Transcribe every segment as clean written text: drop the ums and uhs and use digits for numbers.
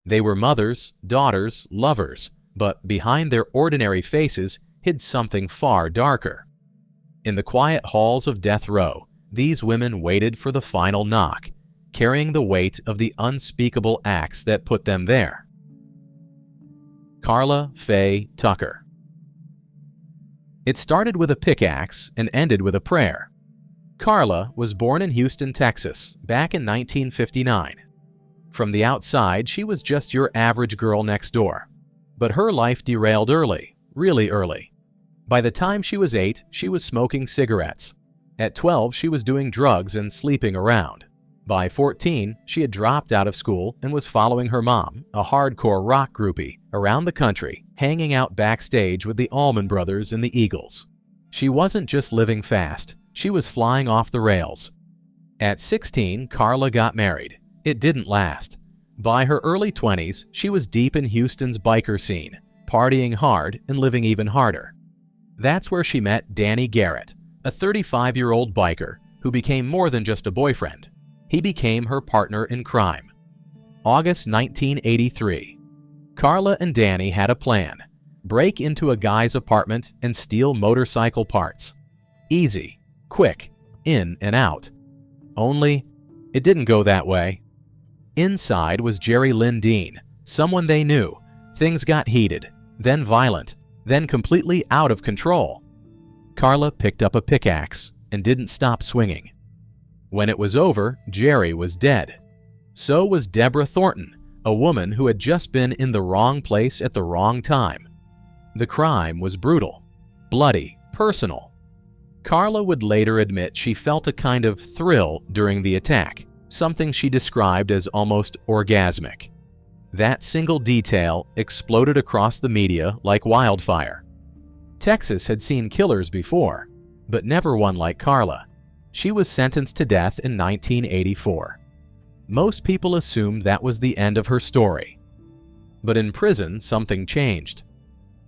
They were mothers, daughters, lovers, but behind their ordinary faces hid something far darker. In the quiet halls of death row, these women waited for the final knock, carrying the weight of the unspeakable acts that put them there. Karla Faye Tucker. It started with a pickaxe and ended with a prayer. Karla was born in Houston, Texas, back in 1959. From the outside, she was just your average girl next door. But her life derailed early, really early. By the time she was 8, she was smoking cigarettes. At 12, she was doing drugs and sleeping around. By 14, she had dropped out of school and was following her mom, a hardcore rock groupie, around the country, hanging out backstage with the Allman Brothers and the Eagles. She wasn't just living fast, she was flying off the rails. At 16, Karla got married. It didn't last. By her early 20s, she was deep in Houston's biker scene, partying hard and living even harder. That's where she met Danny Garrett, a 35-year-old biker who became more than just a boyfriend. He became her partner in crime. August 1983. Karla and Danny had a plan: break into a guy's apartment and steal motorcycle parts. Easy, quick, in and out. Only, it didn't go that way. Inside was Jerry Lynn Dean, someone they knew. Things got heated, then violent, then completely out of control. Karla picked up a pickaxe and didn't stop swinging. When it was over, Jerry was dead. So was Deborah Thornton, a woman who had just been in the wrong place at the wrong time. The crime was brutal, bloody, personal. Karla would later admit she felt a kind of thrill during the attack, something she described as almost orgasmic. That single detail exploded across the media like wildfire. Texas had seen killers before, but never one like Karla. She was sentenced to death in 1984. Most people assumed that was the end of her story. But in prison, something changed.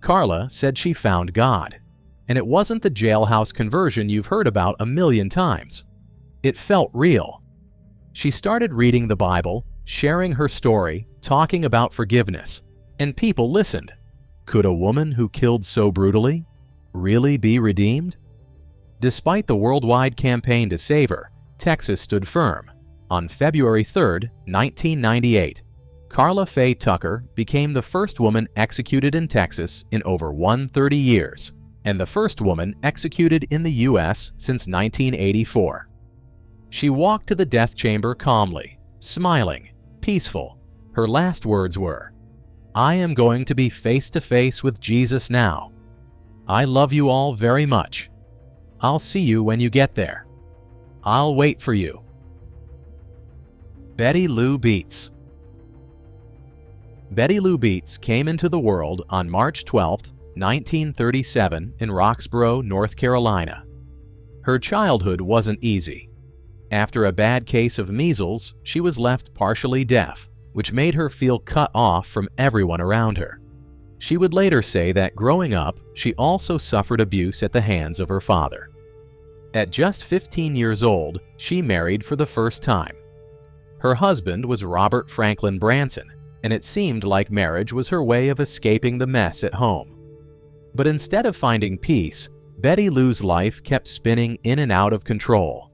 Karla said she found God. And it wasn't the jailhouse conversion you've heard about a million times. It felt real. She started reading the Bible, sharing her story, talking about forgiveness, and people listened. Could a woman who killed so brutally really be redeemed? Despite the worldwide campaign to save her, Texas stood firm. On February 3, 1998, Karla Faye Tucker became the first woman executed in Texas in over 130 years, and the first woman executed in the U.S. since 1984. She walked to the death chamber calmly, smiling, peaceful. Her last words were, "I am going to be face to face with Jesus now. I love you all very much. I'll see you when you get there. I'll wait for you." Betty Lou Beets. Betty Lou Beets came into the world on March 12, 1937 in Roxborough, North Carolina. Her childhood wasn't easy. After a bad case of measles, she was left partially deaf, which made her feel cut off from everyone around her. She would later say that growing up, she also suffered abuse at the hands of her father. At just 15 years old, she married for the first time. Her husband was Robert Franklin Branson, and it seemed like marriage was her way of escaping the mess at home. But instead of finding peace, Betty Lou's life kept spinning in and out of control.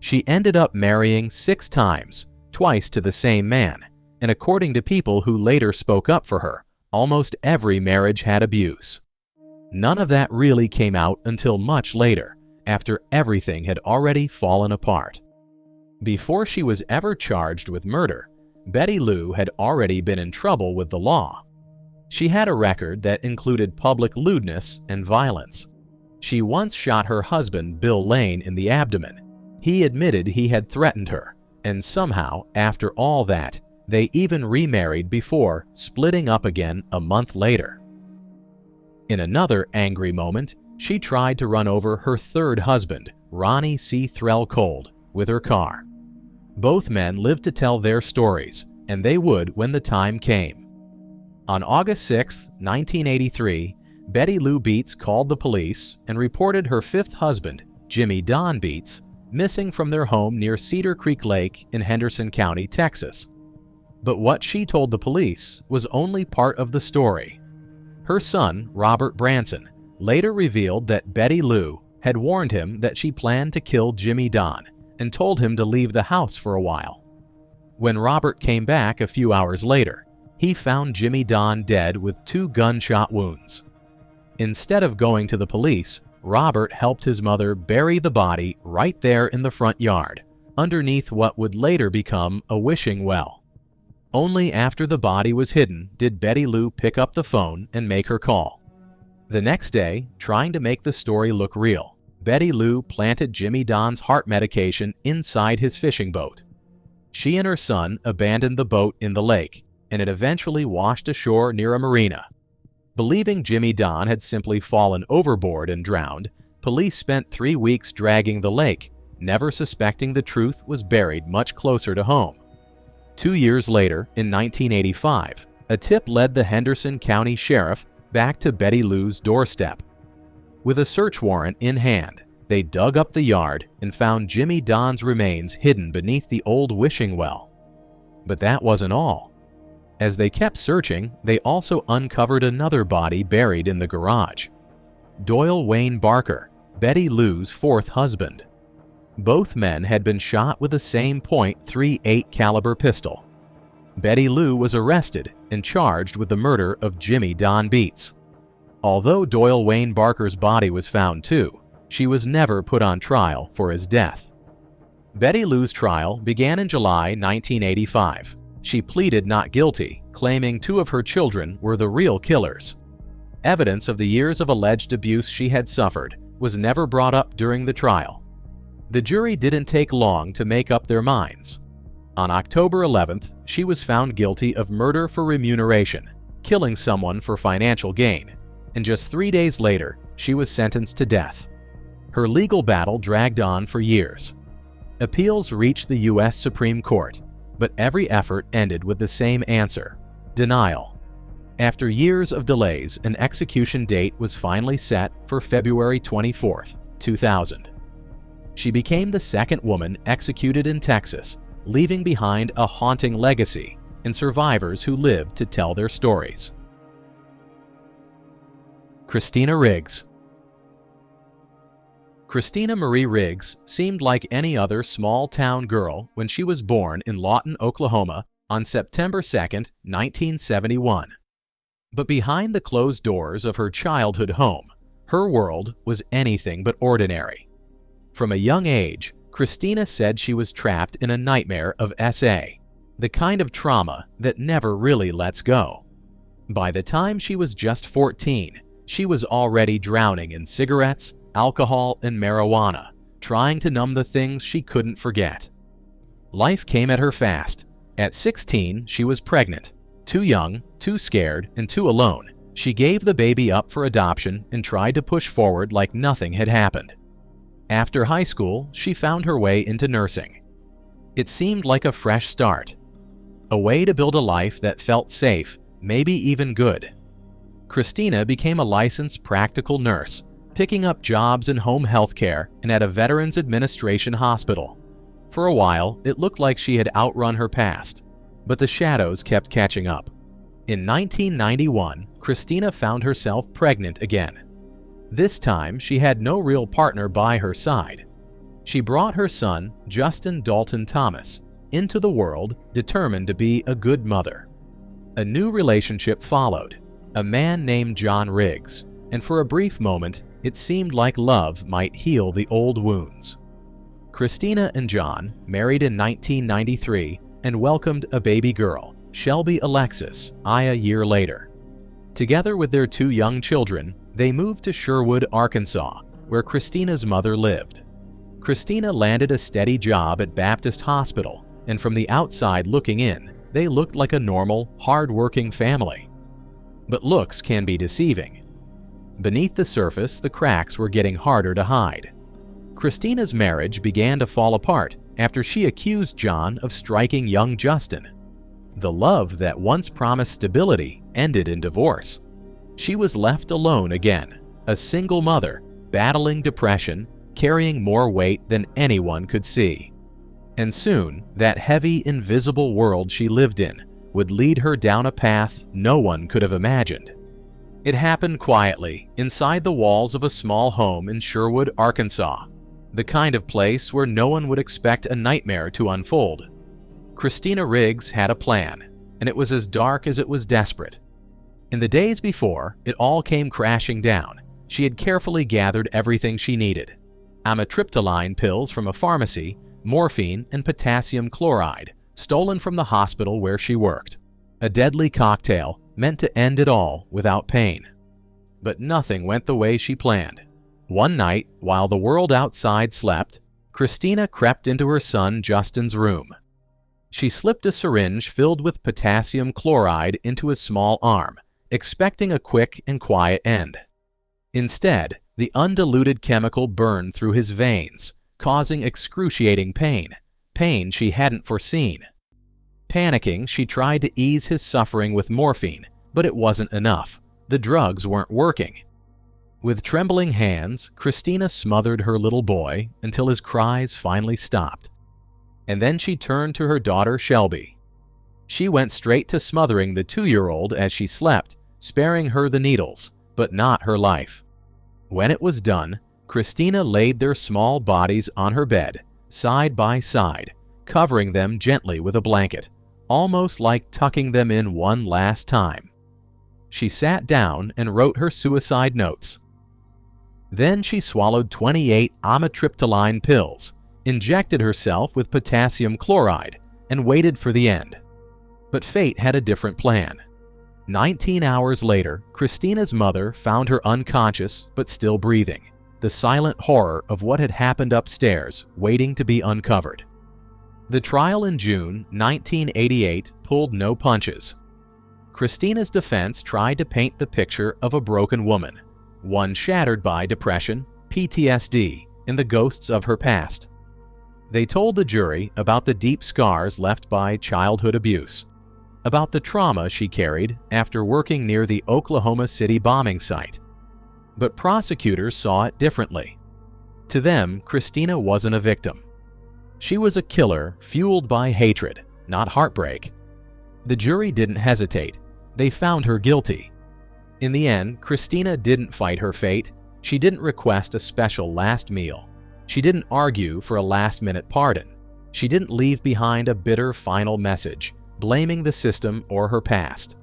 She ended up marrying 6 times, twice to the same man, and according to people who later spoke up for her, almost every marriage had abuse. None of that really came out until much later, after everything had already fallen apart. Before she was ever charged with murder, Betty Lou had already been in trouble with the law. She had a record that included public lewdness and violence. She once shot her husband, Bill Lane, in the abdomen. He admitted he had threatened her, and somehow, after all that, they even remarried before splitting up again a month later. In another angry moment, she tried to run over her third husband, Ronnie C. Threlcold, with her car. Both men lived to tell their stories, and they would when the time came. On August 6, 1983, Betty Lou Beets called the police and reported her 5th husband, Jimmy Don Beets, missing from their home near Cedar Creek Lake in Henderson County, Texas. But what she told the police was only part of the story. Her son, Robert Branson, later revealed that Betty Lou had warned him that she planned to kill Jimmy Don and told him to leave the house for a while. When Robert came back a few hours later, he found Jimmy Don dead with 2 gunshot wounds. Instead of going to the police, Robert helped his mother bury the body right there in the front yard, underneath what would later become a wishing well. Only after the body was hidden did Betty Lou pick up the phone and make her call. The next day, trying to make the story look real, Betty Lou planted Jimmy Don's heart medication inside his fishing boat. She and her son abandoned the boat in the lake, and it eventually washed ashore near a marina. Believing Jimmy Don had simply fallen overboard and drowned, police spent 3 weeks dragging the lake, never suspecting the truth was buried much closer to home. 2 years later, in 1985, a tip led the Henderson County Sheriff back to Betty Lou's doorstep. With a search warrant in hand, they dug up the yard and found Jimmy Don's remains hidden beneath the old wishing well. But that wasn't all. As they kept searching, they also uncovered another body buried in the garage. Doyle Wayne Barker, Betty Lou's 4th husband. Both men had been shot with the same .38 caliber pistol. Betty Lou was arrested and charged with the murder of Jimmy Don Beets. Although Doyle Wayne Barker's body was found too, she was never put on trial for his death. Betty Lou's trial began in July 1985. She pleaded not guilty, claiming 2 of her children were the real killers. Evidence of the years of alleged abuse she had suffered was never brought up during the trial. The jury didn't take long to make up their minds. On October 11th, she was found guilty of murder for remuneration, killing someone for financial gain, and just 3 days later, she was sentenced to death. Her legal battle dragged on for years. Appeals reached the U.S. Supreme Court, but every effort ended with the same answer: denial. After years of delays, an execution date was finally set for February 24, 2000. She became the 2nd woman executed in Texas, leaving behind a haunting legacy and survivors who lived to tell their stories. Christina Riggs. Christina Marie Riggs seemed like any other small-town girl when she was born in Lawton, Oklahoma on September 2, 1971. But behind the closed doors of her childhood home, her world was anything but ordinary. From a young age, Christina said she was trapped in a nightmare of SA, the kind of trauma that never really lets go. By the time she was just 14, she was already drowning in cigarettes, alcohol, and marijuana, trying to numb the things she couldn't forget. Life came at her fast. At 16, she was pregnant. Too young, too scared, and too alone, she gave the baby up for adoption and tried to push forward like nothing had happened. After high school, she found her way into nursing. It seemed like a fresh start, a way to build a life that felt safe, maybe even good. Christina became a licensed practical nurse, picking up jobs in home health care and at a Veterans Administration hospital. For a while, it looked like she had outrun her past, but the shadows kept catching up. In 1991, Christina found herself pregnant again. This time, she had no real partner by her side. She brought her son, Justin Dalton Thomas, into the world determined to be a good mother. A new relationship followed, a man named John Riggs, and for a brief moment, it seemed like love might heal the old wounds. Christina and John married in 1993 and welcomed a baby girl, Shelby Alexis, a year later. Together with their 2 young children, they moved to Sherwood, Arkansas, where Christina's mother lived. Christina landed a steady job at Baptist Hospital, and from the outside looking in, they looked like a normal, hard-working family. But looks can be deceiving. Beneath the surface, the cracks were getting harder to hide. Christina's marriage began to fall apart after she accused John of striking young Justin. The love that once promised stability ended in divorce. She was left alone again, a single mother, battling depression, carrying more weight than anyone could see. And soon, that heavy, invisible world she lived in would lead her down a path no one could have imagined. It happened quietly inside the walls of a small home in Sherwood, Arkansas, the kind of place where no one would expect a nightmare to unfold. Christina Riggs had a plan, and it was as dark as it was desperate. In the days before it all came crashing down, she had carefully gathered everything she needed: amitriptyline pills from a pharmacy, morphine, and potassium chloride, stolen from the hospital where she worked. A deadly cocktail meant to end it all without pain. But nothing went the way she planned. One night, while the world outside slept, Christina crept into her son Justin's room. She slipped a syringe filled with potassium chloride into his small arm, expecting a quick and quiet end. Instead, the undiluted chemical burned through his veins, causing excruciating pain she hadn't foreseen. Panicking, she tried to ease his suffering with morphine, but it wasn't enough. The drugs weren't working. With trembling hands, Christina smothered her little boy until his cries finally stopped. And then she turned to her daughter Shelby. She went straight to smothering the 2-year-old as she slept, sparing her the needles, but not her life. When it was done, Christina laid their small bodies on her bed, side by side, covering them gently with a blanket, almost like tucking them in one last time. She sat down and wrote her suicide notes. Then she swallowed 28 amitriptyline pills, injected herself with potassium chloride, and waited for the end. But fate had a different plan. 19 hours later, Christina's mother found her unconscious but still breathing, the silent horror of what had happened upstairs waiting to be uncovered. The trial in June 1988 pulled no punches. Christina's defense tried to paint the picture of a broken woman, one shattered by depression, PTSD, and the ghosts of her past. They told the jury about the deep scars left by childhood abuse, about the trauma she carried after working near the Oklahoma City bombing site. But prosecutors saw it differently. To them, Christina wasn't a victim. She was a killer fueled by hatred, not heartbreak. The jury didn't hesitate. They found her guilty. In the end, Christina didn't fight her fate. She didn't request a special last meal. She didn't argue for a last-minute pardon. She didn't leave behind a bitter final message, blaming the system or her past.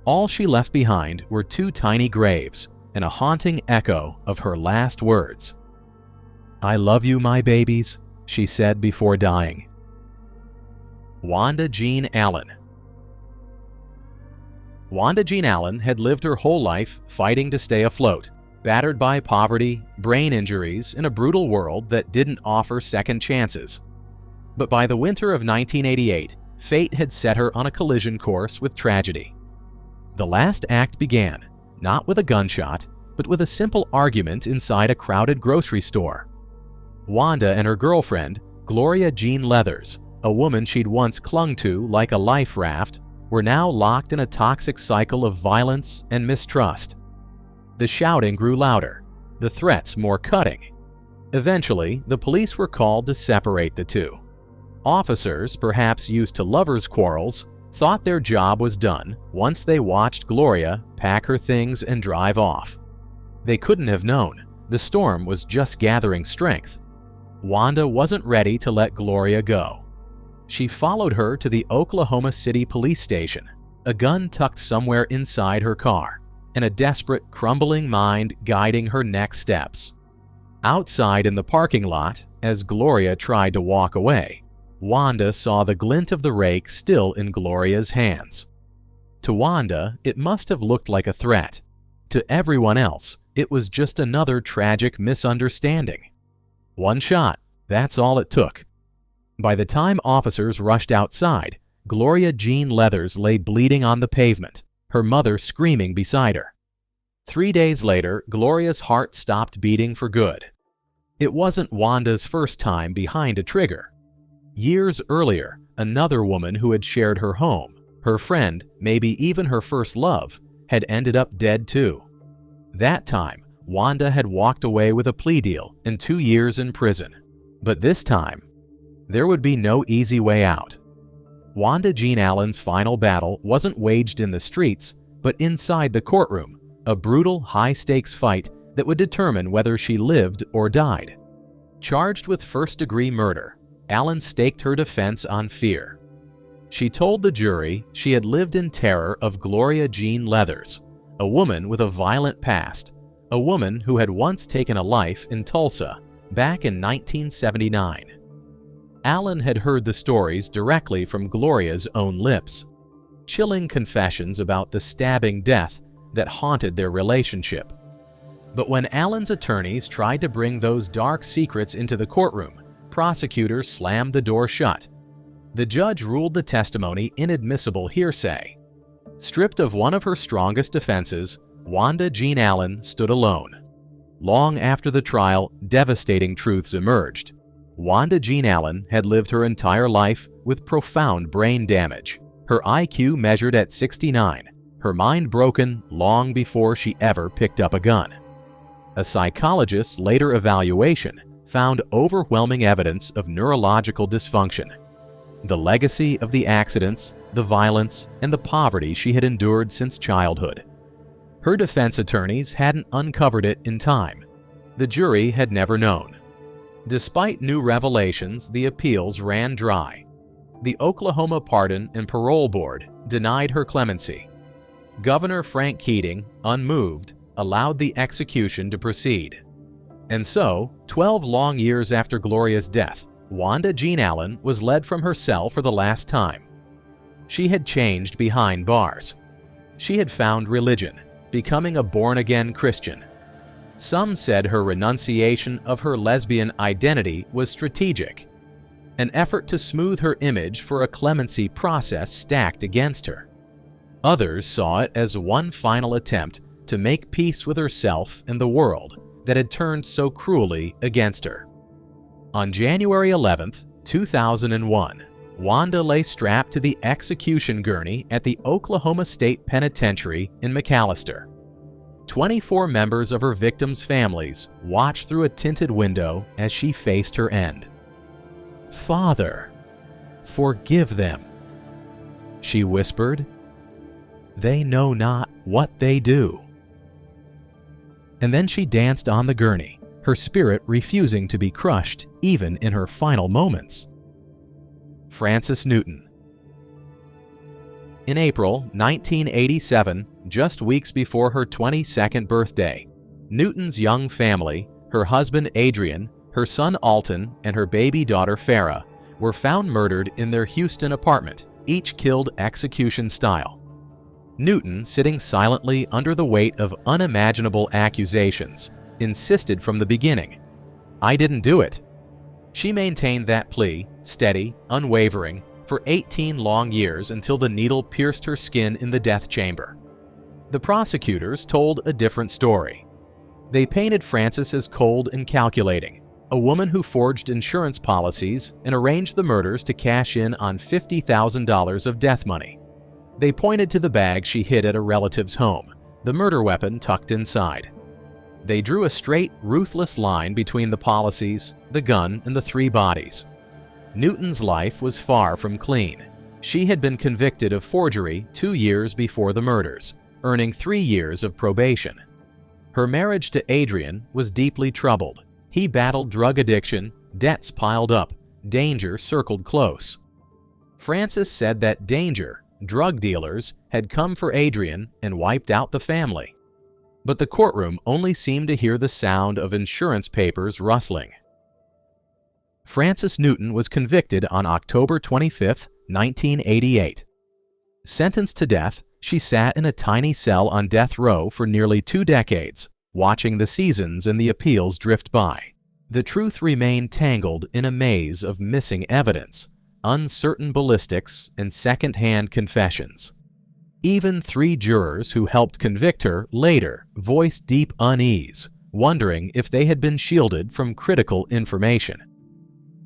All she left behind were 2 tiny graves and a haunting echo of her last words. "I love you, my babies," she said before dying. Wanda Jean Allen. Wanda Jean Allen had lived her whole life fighting to stay afloat, battered by poverty, brain injuries, and a brutal world that didn't offer second chances. But by the winter of 1988, fate had set her on a collision course with tragedy. The last act began, not with a gunshot, but with a simple argument inside a crowded grocery store. Wanda and her girlfriend, Gloria Jean Leathers, a woman she'd once clung to like a life raft, were now locked in a toxic cycle of violence and mistrust. The shouting grew louder, the threats more cutting. Eventually, the police were called to separate the two. Officers, perhaps used to lovers' quarrels, thought their job was done once they watched Gloria pack her things and drive off. They couldn't have known. The storm was just gathering strength. Wanda wasn't ready to let Gloria go. She followed her to the Oklahoma City police station, a gun tucked somewhere inside her car, and a desperate, crumbling mind guiding her next steps. Outside in the parking lot, as Gloria tried to walk away, Wanda saw the glint of the rake still in Gloria's hands. To Wanda, it must have looked like a threat. To everyone else, it was just another tragic misunderstanding. One shot, that's all it took. By the time officers rushed outside, Gloria Jean Leathers lay bleeding on the pavement, her mother screaming beside her. 3 days later, Gloria's heart stopped beating for good. It wasn't Wanda's first time behind a trigger. Years earlier, another woman who had shared her home, her friend, maybe even her first love, had ended up dead too. That time, Wanda had walked away with a plea deal and 2 years in prison. But this time, there would be no easy way out. Wanda Jean Allen's final battle wasn't waged in the streets, but inside the courtroom, a brutal, high-stakes fight that would determine whether she lived or died. Charged with first-degree murder, Allen staked her defense on fear. She told the jury she had lived in terror of Gloria Jean Leathers, a woman with a violent past, a woman who had once taken a life in Tulsa back in 1979. Allen had heard the stories directly from Gloria's own lips, chilling confessions about the stabbing death that haunted their relationship. But when Allen's attorneys tried to bring those dark secrets into the courtroom, prosecutors slammed the door shut. The judge ruled the testimony inadmissible hearsay. Stripped of one of her strongest defenses, Wanda Jean Allen stood alone. Long after the trial, devastating truths emerged. Wanda Jean Allen had lived her entire life with profound brain damage, her IQ measured at 69, her mind broken long before she ever picked up a gun. A psychologist's later evaluation found overwhelming evidence of neurological dysfunction. The legacy of the accidents, the violence, and the poverty she had endured since childhood. Her defense attorneys hadn't uncovered it in time. The jury had never known. Despite new revelations, the appeals ran dry. The Oklahoma Pardon and Parole Board denied her clemency. Governor Frank Keating, unmoved, allowed the execution to proceed. And so, 12 long years after Gloria's death, Wanda Jean Allen was led from her cell for the last time. She had changed behind bars. She had found religion, becoming a born-again Christian. Some said her renunciation of her lesbian identity was strategic, an effort to smooth her image for a clemency process stacked against her. Others saw it as one final attempt to make peace with herself and the world that had turned so cruelly against her. On January 11, 2001, Wanda lay strapped to the execution gurney at the Oklahoma State Penitentiary in McAlester. 24 members of her victims' families watched through a tinted window as she faced her end. "Father, forgive them," she whispered. "They know not what they do." And then she danced on the gurney, her spirit refusing to be crushed even in her final moments. Frances Newton. In April 1987, just weeks before her 22nd birthday, Newton's young family, her husband Adrian, her son Alton, and her baby daughter Farah, were found murdered in their Houston apartment, each killed execution style. Newton, sitting silently under the weight of unimaginable accusations, insisted from the beginning, "I didn't do it." She maintained that plea, steady, unwavering, for 18 long years until the needle pierced her skin in the death chamber. The prosecutors told a different story. They painted Frances as cold and calculating, a woman who forged insurance policies and arranged the murders to cash in on $50,000 of death money. They pointed to the bag she hid at a relative's home, the murder weapon tucked inside. They drew a straight, ruthless line between the policies, the gun, and the 3 bodies. Newton's life was far from clean. She had been convicted of forgery 2 years before the murders, earning 3 years of probation. Her marriage to Adrian was deeply troubled. He battled drug addiction, debts piled up, danger circled close. Frances said that danger, drug dealers, had come for Adrian and wiped out the family. But the courtroom only seemed to hear the sound of insurance papers rustling. Frances Newton was convicted on October 25, 1988. Sentenced to death, she sat in a tiny cell on death row for nearly 2 decades, watching the seasons and the appeals drift by. The truth remained tangled in a maze of missing evidence, uncertain ballistics, and second-hand confessions. Even 3 jurors who helped convict her later voiced deep unease, wondering if they had been shielded from critical information.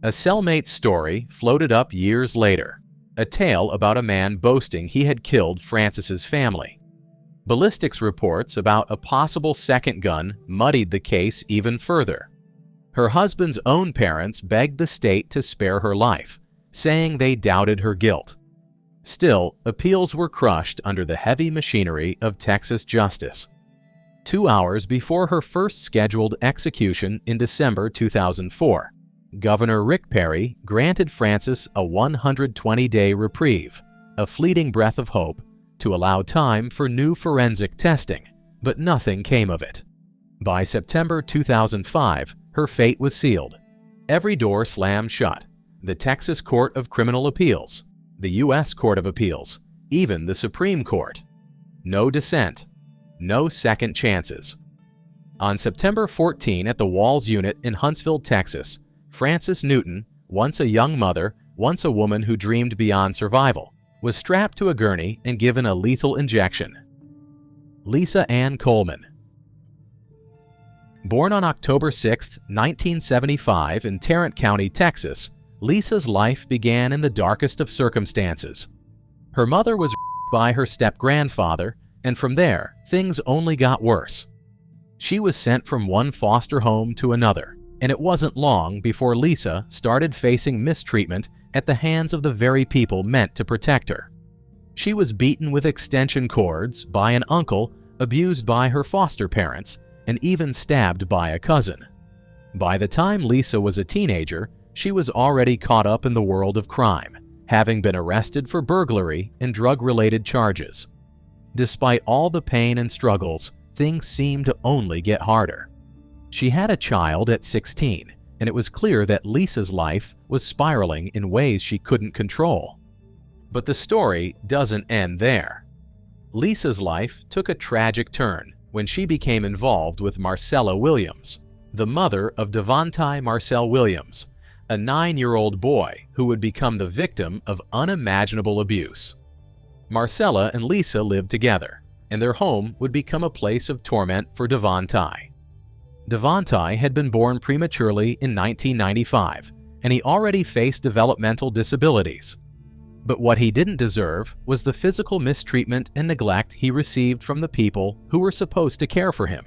A cellmate's story floated up years later, a tale about a man boasting he had killed Frances's family. Ballistics reports about a possible second gun muddied the case even further. Her husband's own parents begged the state to spare her life, saying they doubted her guilt. Still, appeals were crushed under the heavy machinery of Texas justice. 2 hours before her first scheduled execution in December 2004, Governor Rick Perry granted Frances a 120-day reprieve, a fleeting breath of hope, to allow time for new forensic testing, but nothing came of it. By September 2005, her fate was sealed. Every door slammed shut: the Texas Court of Criminal Appeals, the U.S. Court of Appeals, even the Supreme Court. No dissent, no second chances. On September 14 at the Walls Unit in Huntsville, Texas, Frances Newton, once a young mother, once a woman who dreamed beyond survival, was strapped to a gurney and given a lethal injection. Lisa Ann Coleman. Born on October 6, 1975 in Tarrant County, Texas, Lisa's life began in the darkest of circumstances. Her mother was by her step-grandfather, and from there, things only got worse. She was sent from one foster home to another, and it wasn't long before Lisa started facing mistreatment at the hands of the very people meant to protect her. She was beaten with extension cords by an uncle, abused by her foster parents, and even stabbed by a cousin. By the time Lisa was a teenager, she was already caught up in the world of crime, having been arrested for burglary and drug-related charges. Despite all the pain and struggles, things seemed to only get harder. She had a child at 16, and it was clear that Lisa's life was spiraling in ways she couldn't control. But the story doesn't end there. Lisa's life took a tragic turn when she became involved with Marcella Williams, the mother of Devontae Marcel Williams, a 9-year-old boy who would become the victim of unimaginable abuse. Marcella and Lisa lived together, and their home would become a place of torment for Devontae. Devontae had been born prematurely in 1995, and he already faced developmental disabilities. But what he didn't deserve was the physical mistreatment and neglect he received from the people who were supposed to care for him.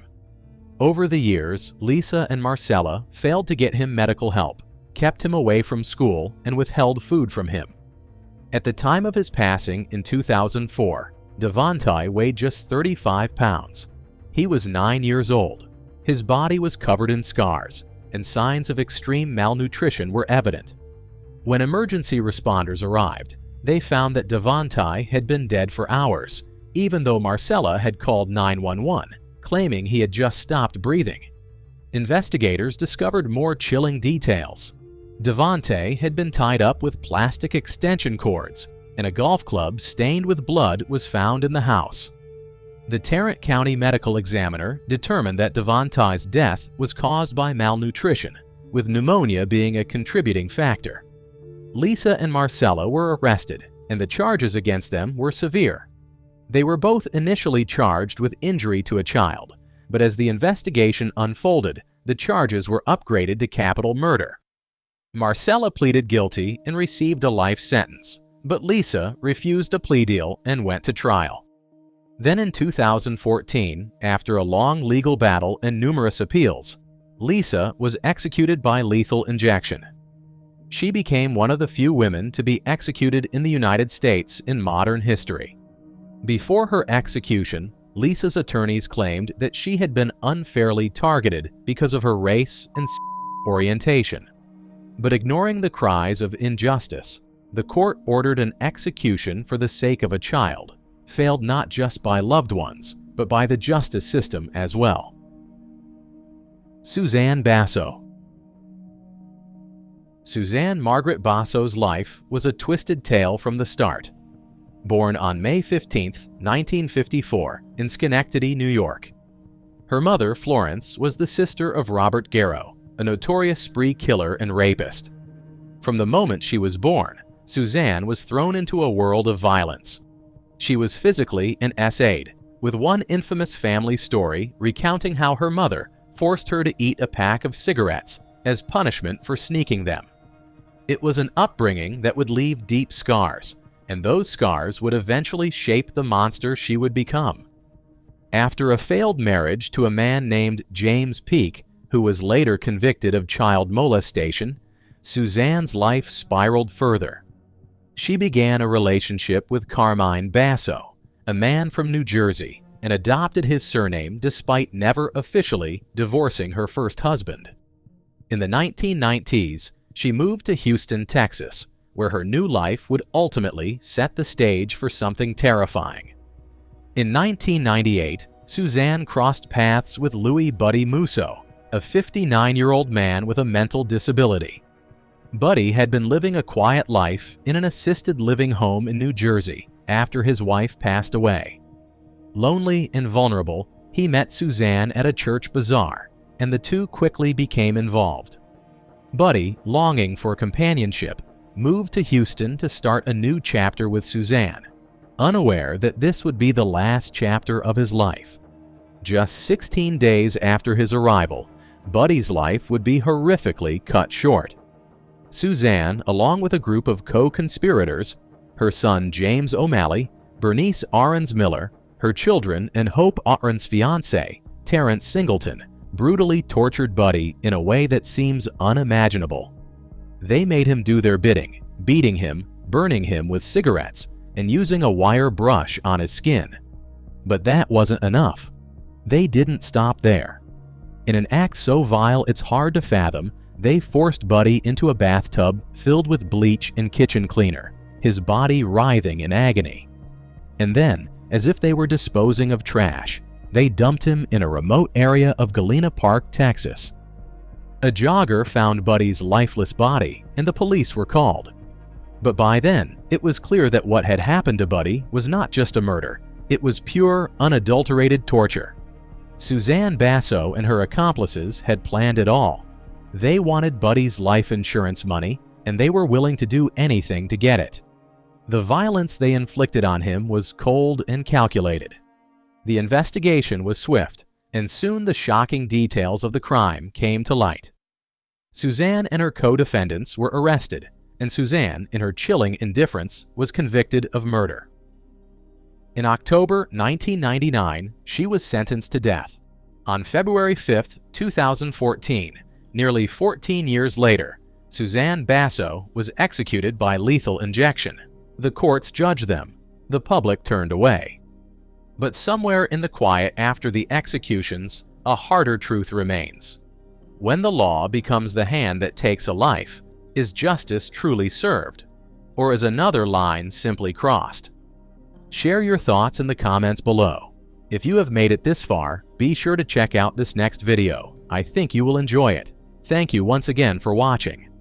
Over the years, Lisa and Marcella failed to get him medical help, kept him away from school, and withheld food from him. At the time of his passing in 2004, Devontae weighed just 35 pounds. He was 9 years old. His body was covered in scars, and signs of extreme malnutrition were evident. When emergency responders arrived, they found that Devontae had been dead for hours, even though Marcella had called 911, claiming he had just stopped breathing. Investigators discovered more chilling details. Devontae had been tied up with plastic extension cords, and a golf club stained with blood was found in the house. The Tarrant County medical examiner determined that Devontae's death was caused by malnutrition, with pneumonia being a contributing factor. Lisa and Marcella were arrested, and the charges against them were severe. They were both initially charged with injury to a child, but as the investigation unfolded, the charges were upgraded to capital murder. Marcella pleaded guilty and received a life sentence, but Lisa refused a plea deal and went to trial. Then in 2014, after a long legal battle and numerous appeals, Lisa was executed by lethal injection. She became one of the few women to be executed in the United States in modern history. Before her execution, Lisa's attorneys claimed that she had been unfairly targeted because of her race and orientation. But ignoring the cries of injustice, the court ordered an execution for the sake of a child, failed not just by loved ones, but by the justice system as well. Suzanne Basso. Suzanne Margaret Basso's life was a twisted tale from the start. Born on May 15, 1954, in Schenectady, New York. Her mother, Florence, was the sister of Robert Garrow, a notorious spree killer and rapist. From the moment she was born, Suzanne was thrown into a world of violence. She was physically an essayed, with one infamous family story recounting how her mother forced her to eat a pack of cigarettes as punishment for sneaking them. It was an upbringing that would leave deep scars, and those scars would eventually shape the monster she would become. After a failed marriage to a man named James Peake, who was later convicted of child molestation, Suzanne's life spiraled further. She began a relationship with Carmine Basso, a man from New Jersey, and adopted his surname despite never officially divorcing her first husband. In the 1990s, she moved to Houston, Texas, where her new life would ultimately set the stage for something terrifying. In 1998, Suzanne crossed paths with Louis Buddy Musso, a 59-year-old man with a mental disability. Buddy had been living a quiet life in an assisted living home in New Jersey after his wife passed away. Lonely and vulnerable, he met Suzanne at a church bazaar, and the two quickly became involved. Buddy, longing for companionship, moved to Houston to start a new chapter with Suzanne, unaware that this would be the last chapter of his life. Just 16 days after his arrival, Buddy's life would be horrifically cut short. Suzanne, along with a group of co-conspirators, her son James O'Malley, Bernice Ahrens Miller, her children, and Hope Ahrens' fiancé, Terrence Singleton, brutally tortured Buddy in a way that seems unimaginable. They made him do their bidding, beating him, burning him with cigarettes, and using a wire brush on his skin. But that wasn't enough. They didn't stop there. In an act so vile it's hard to fathom, they forced Buddy into a bathtub filled with bleach and kitchen cleaner, his body writhing in agony. And then, as if they were disposing of trash, they dumped him in a remote area of Galena Park, Texas. A jogger found Buddy's lifeless body, and the police were called. But by then, it was clear that what had happened to Buddy was not just a murder. It was pure, unadulterated torture. Suzanne Basso and her accomplices had planned it all. They wanted Buddy's life insurance money, and they were willing to do anything to get it. The violence they inflicted on him was cold and calculated. The investigation was swift, and soon the shocking details of the crime came to light. Suzanne and her co-defendants were arrested, and Suzanne, in her chilling indifference, was convicted of murder. In October 1999, she was sentenced to death. On February 5, 2014, nearly 14 years later, Suzanne Basso was executed by lethal injection. The courts judged them. The public turned away. But somewhere in the quiet after the executions, a harder truth remains. When the law becomes the hand that takes a life, is justice truly served? Or is another line simply crossed? Share your thoughts in the comments below. If you have made it this far, be sure to check out this next video. I think you will enjoy it. Thank you once again for watching.